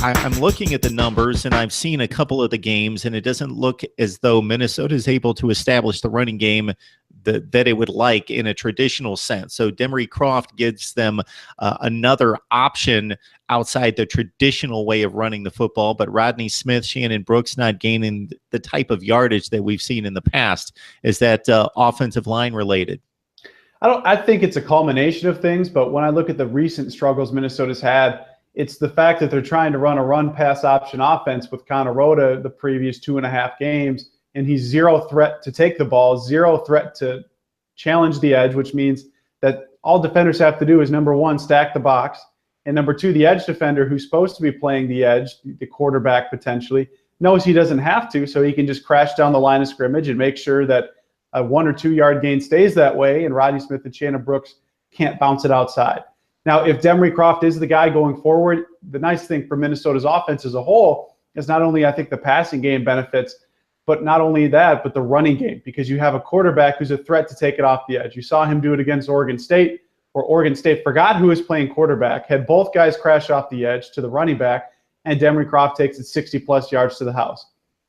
I'm looking at the numbers, and I've seen a couple of the games, and it doesn't look as though Minnesota is able to establish the running game that it would like in a traditional sense. So Demery Croft gives them another option outside the traditional way of running the football, but Rodney Smith, Shannon Brooks not gaining the type of yardage that we've seen in the past. Is that offensive line related? I think it's a culmination of things, but when I look at the recent struggles Minnesota's had, it's the fact that they're trying to run a run-pass option offense with Connor Rhoda the previous 2.5 games, and he's zero threat to take the ball, zero threat to challenge the edge, which means that all defenders have to do is, number one, stack the box, and number two, the edge defender, who's supposed to be playing the edge, the quarterback potentially, knows he doesn't have to, so he can just crash down the line of scrimmage and make sure that a 1 or 2 yard gain stays that way, and Rodney Smith and Shannon Brooks can't bounce it outside. Now, if Demery Croft is the guy going forward, the nice thing for Minnesota's offense as a whole is not only, I think, the passing game benefits, but not only that, but the running game, because you have a quarterback who's a threat to take it off the edge. You saw him do it against Oregon State, where Oregon State forgot who was playing quarterback, had both guys crash off the edge to the running back, and Demery Croft takes it 60-plus yards to the house.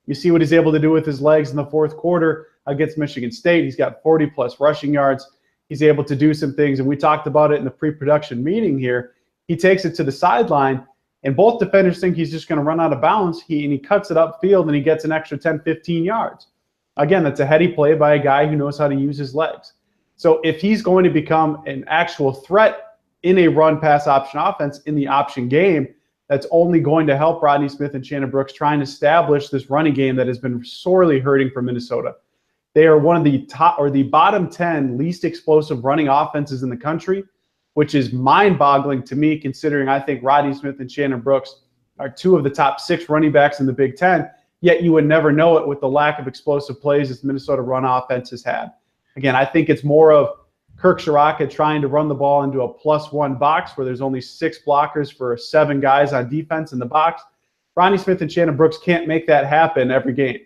You see what he's able to do with his legs in the fourth quarter against Michigan State. He's got 40-plus rushing yards. He's able to do some things, and we talked about it in the pre-production meeting here. He takes it to the sideline, and both defenders think he's just going to run out of bounds. He cuts it upfield, and he gets an extra 10, 15 yards. Again, that's a heady play by a guy who knows how to use his legs. So if he's going to become an actual threat in a run-pass option offense in the option game, that's only going to help Rodney Smith and Shannon Brooks try and establish this running game that has been sorely hurting for Minnesota. They are one of the top or the bottom 10 least explosive running offenses in the country, which is mind-boggling to me, considering I think Rodney Smith and Shannon Brooks are 2 of the top 6 running backs in the Big Ten, yet you would never know it with the lack of explosive plays this Minnesota run offense has had. Again, I think it's more of Kirk Ciarrocca trying to run the ball into a +1 box where there's only 6 blockers for 7 guys on defense in the box. Rodney Smith and Shannon Brooks can't make that happen every game.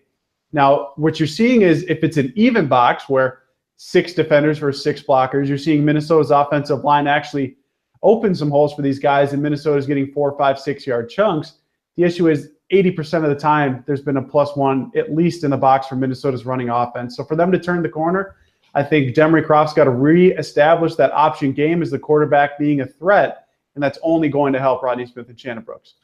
Now, what you're seeing is if it's an even box where 6 defenders versus 6 blockers, you're seeing Minnesota's offensive line actually open some holes for these guys, and Minnesota's getting 4, 5, 6 yard chunks. The issue is 80% of the time there's been a +1 at least in the box for Minnesota's running offense. So for them to turn the corner, I think Demery Croft's got to reestablish that option game as the quarterback being a threat, and that's only going to help Rodney Smith and Shannon Brooks.